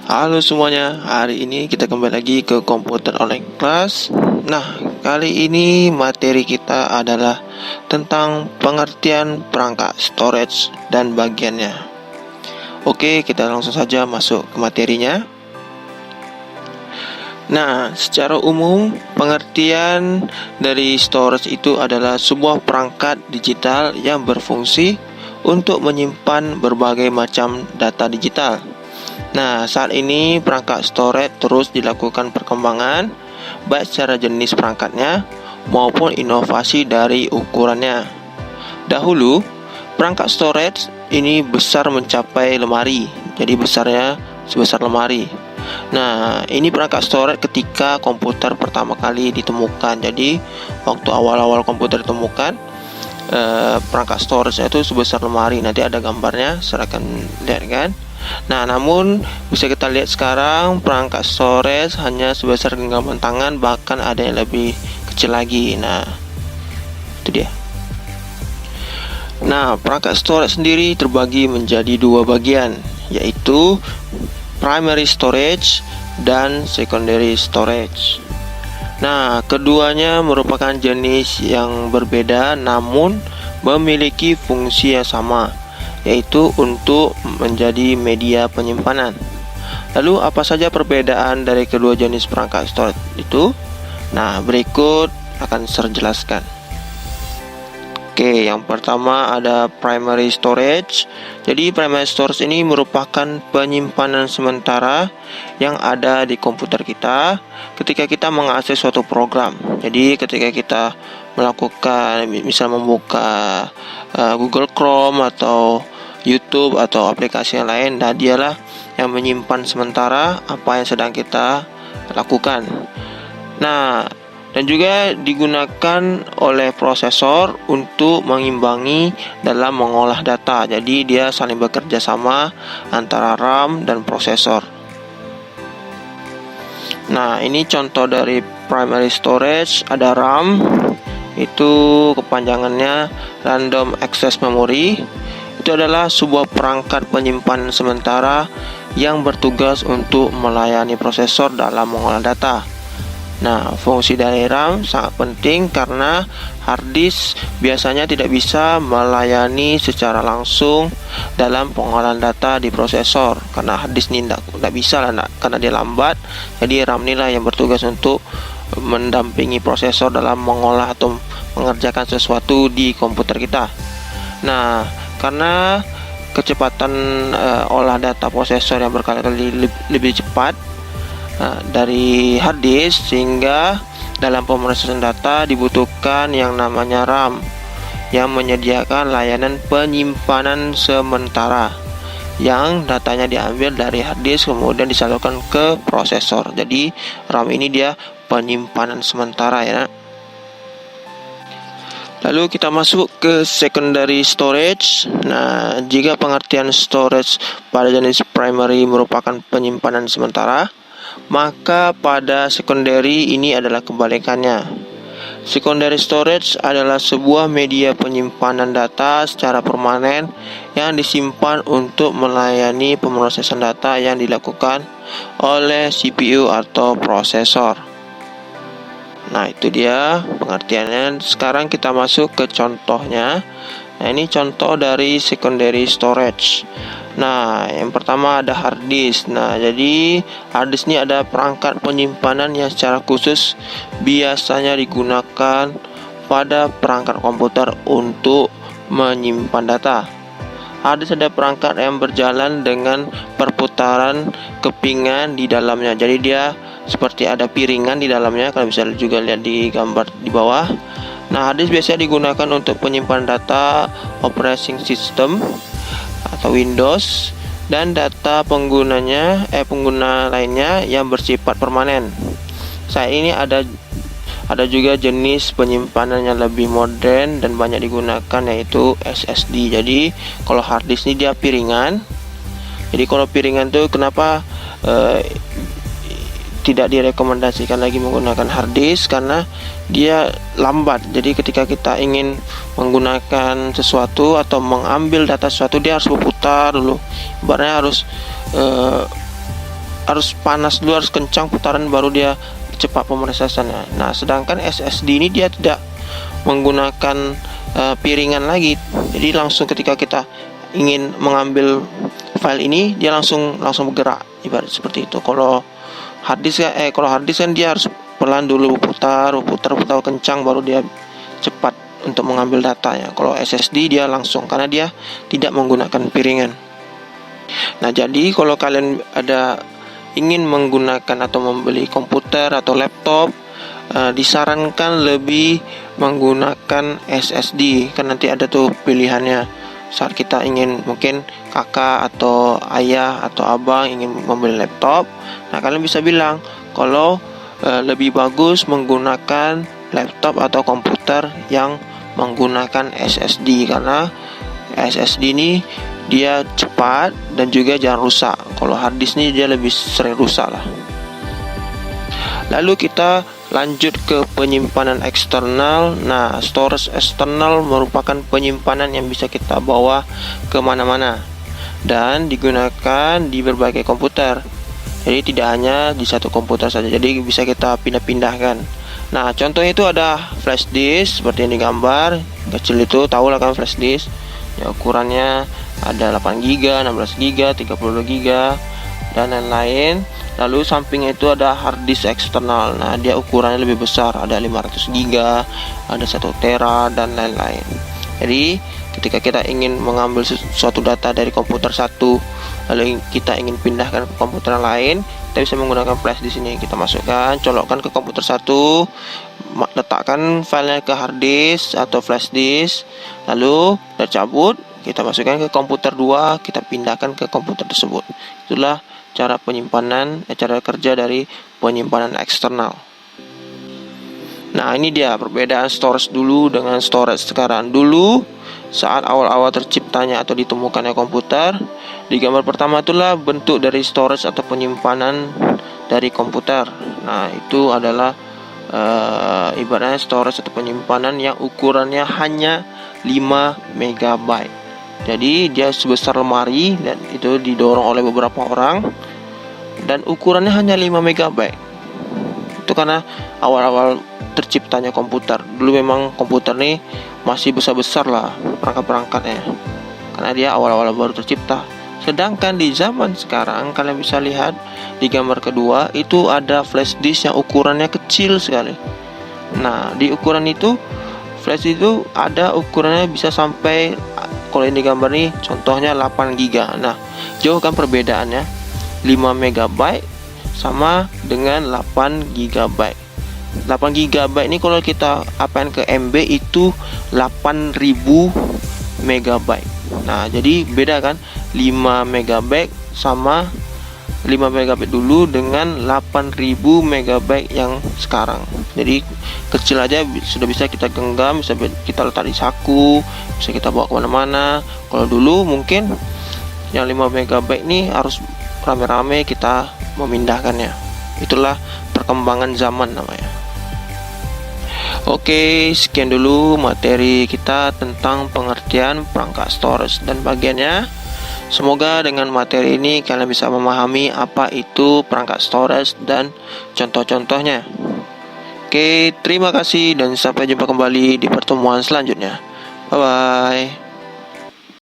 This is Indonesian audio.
Halo semuanya, hari ini kita kembali lagi ke komputer online class. Nah, kali ini materi kita adalah tentang pengertian perangkat storage dan bagiannya. Oke, kita langsung saja masuk ke materinya. Nah, secara umum pengertian dari storage itu adalah sebuah perangkat digital yang berfungsi untuk menyimpan berbagai macam data digital. Nah, saat ini perangkat storage terus dilakukan perkembangan, baik secara jenis perangkatnya maupun inovasi dari ukurannya. Dahulu, perangkat storage ini besar mencapai lemari, jadi besarnya sebesar lemari. Nah, ini perangkat storage ketika komputer pertama kali ditemukan. Jadi, waktu awal-awal komputer ditemukan, perangkat storage itu sebesar lemari. Nanti ada gambarnya, saya akan lihat kan. Nah, namun bisa kita lihat sekarang perangkat storage hanya sebesar genggaman tangan, bahkan ada yang lebih kecil lagi. Nah, itu dia. Nah, perangkat storage sendiri terbagi menjadi dua bagian, yaitu primary storage dan secondary storage. Nah, keduanya merupakan jenis yang berbeda namun memiliki fungsi yang sama, yaitu untuk menjadi media penyimpanan. Lalu apa saja perbedaan dari kedua jenis perangkat storage itu? Nah, berikut akan saya jelaskan. Oke, yang pertama ada primary storage. Jadi primary storage ini merupakan penyimpanan sementara yang ada di komputer kita ketika kita mengakses suatu program. Jadi ketika kita melakukan misal membuka Google Chrome atau YouTube atau aplikasi yang lain, nah dialah yang menyimpan sementara apa yang sedang kita lakukan. Nah, dan juga digunakan oleh prosesor untuk mengimbangi dalam mengolah data. Jadi dia saling bekerja sama antara RAM dan prosesor. Nah, ini contoh dari primary storage. Ada RAM, itu kepanjangannya Random Access Memory. Itu adalah sebuah perangkat penyimpanan sementara yang bertugas untuk melayani prosesor dalam mengolah data. Nah, fungsi dari RAM sangat penting karena hard disk biasanya tidak bisa melayani secara langsung dalam pengolahan data di prosesor. Karena hard disk ini tidak bisa lah, karena dia lambat. Jadi RAM inilah yang bertugas untuk mendampingi prosesor dalam mengolah atau mengerjakan sesuatu di komputer kita. Nah, karena kecepatan olah data prosesor yang berkali-kali lebih cepat dari hard disk, sehingga dalam pemrosesan data dibutuhkan yang namanya RAM yang menyediakan layanan penyimpanan sementara yang datanya diambil dari hard disk kemudian disalurkan ke prosesor. Jadi RAM ini dia penyimpanan sementara ya. Lalu kita masuk ke secondary storage. Nah, jika pengertian storage pada jenis primary merupakan penyimpanan sementara, maka pada secondary ini adalah kebalikannya. Secondary storage adalah sebuah media penyimpanan data secara permanen yang disimpan untuk melayani pemrosesan data yang dilakukan oleh CPU atau prosesor. Nah, itu dia pengertiannya. Sekarang kita masuk ke contohnya. Nah, ini contoh dari secondary storage. Nah, yang pertama ada hard disk. Nah, jadi hard disk ini ada perangkat penyimpanan yang secara khusus biasanya digunakan pada perangkat komputer untuk menyimpan data. Hard disk ada perangkat yang berjalan dengan perputaran kepingan di dalamnya. Jadi dia seperti ada piringan di dalamnya, kalau bisa juga lihat di gambar di bawah. Nah, hard disk biasanya digunakan untuk penyimpanan data operating system atau Windows dan data pengguna lainnya yang bersifat permanen. Saat ini ada juga jenis penyimpanan yang lebih modern dan banyak digunakan, yaitu SSD. Jadi kalau hard disk ini dia piringan. Jadi kalau piringan itu kenapa tidak direkomendasikan lagi menggunakan hard disk, karena dia lambat. Jadi ketika kita ingin menggunakan sesuatu atau mengambil data sesuatu, dia harus berputar dulu. Ibaratnya harus panas dulu, harus kencang putaran baru dia cepat pemrosesannya. Nah, sedangkan SSD ini dia tidak menggunakan piringan lagi. Jadi langsung ketika kita ingin mengambil file ini, dia langsung bergerak, ibarat seperti itu. Kalau hard disk kan dia harus pelan dulu, putar kencang baru dia cepat untuk mengambil datanya. Kalau SSD dia langsung, karena dia tidak menggunakan piringan. Nah, jadi kalau kalian ingin menggunakan atau membeli komputer atau laptop, disarankan lebih menggunakan SSD, kan nanti ada tuh pilihannya saat kita ingin, mungkin kakak atau ayah atau abang ingin membeli laptop. Nah, kalian bisa bilang kalau lebih bagus menggunakan laptop atau komputer yang menggunakan SSD, karena SSD ini dia cepat dan juga jarang rusak. Kalau hard disk ini dia lebih sering rusak lah. Lalu kita lanjut ke penyimpanan eksternal. Nah, storage eksternal merupakan penyimpanan yang bisa kita bawa kemana-mana dan digunakan di berbagai komputer. Jadi tidak hanya di satu komputer saja, jadi bisa kita pindah-pindahkan. Nah, contohnya itu ada flash disk seperti yang digambar. Kecil itu tahu lah kan flash disk. Ya, ukurannya ada 8GB, 16GB, 32GB dan lain-lain. Lalu sampingnya itu ada hard disk eksternal. Nah, dia ukurannya lebih besar, ada 500GB, ada 1TB dan lain-lain. Jadi ketika kita ingin mengambil suatu data dari komputer satu, lalu kita ingin pindahkan ke komputer lain, kita bisa menggunakan flash di sini. Kita masukkan, colokkan ke komputer satu, letakkan filenya ke hard disk atau flash disk, lalu tercabut, kita masukkan ke komputer 2, kita pindahkan ke komputer tersebut. Itulah cara kerja dari penyimpanan eksternal. Nah, ini dia perbedaan storage dulu dengan storage sekarang. Dulu saat awal-awal terciptanya atau ditemukannya komputer, di gambar pertama itulah bentuk dari storage atau penyimpanan dari komputer. Nah, itu adalah ibaratnya storage atau penyimpanan yang ukurannya hanya 5 MB. Jadi dia sebesar lemari dan itu didorong oleh beberapa orang dan ukurannya hanya 5 MB. Itu karena awal-awal terciptanya komputer. Dulu memang komputer nih masih besar-besar lah perangkat-perangkatnya, karena dia awal-awal baru tercipta. Sedangkan di zaman sekarang kalian bisa lihat di gambar kedua itu ada flash disk yang ukurannya kecil sekali. Nah, di ukuran itu flash itu ada ukurannya bisa sampai, kalau ini gambar nih contohnya 8GB. Nah, jauh kan perbedaannya, 5 MB sama dengan 8GB. 8GB ini kalau kita apain ke MB itu 8000 MB. Nah, jadi beda kan, 5 MB sama 5 MB dulu dengan 8000 MB yang sekarang. Jadi kecil aja sudah bisa kita genggam, bisa kita letak di saku, bisa kita bawa kemana-mana. Kalau dulu mungkin yang 5 MB ini harus rame-rame kita memindahkannya. Itulah perkembangan zaman namanya. Oke, sekian dulu materi kita tentang pengertian perangkat storage dan bagiannya. Semoga dengan materi ini kalian bisa memahami apa itu perangkat storage dan contoh-contohnya. Oke, terima kasih dan sampai jumpa kembali di pertemuan selanjutnya. Bye-bye.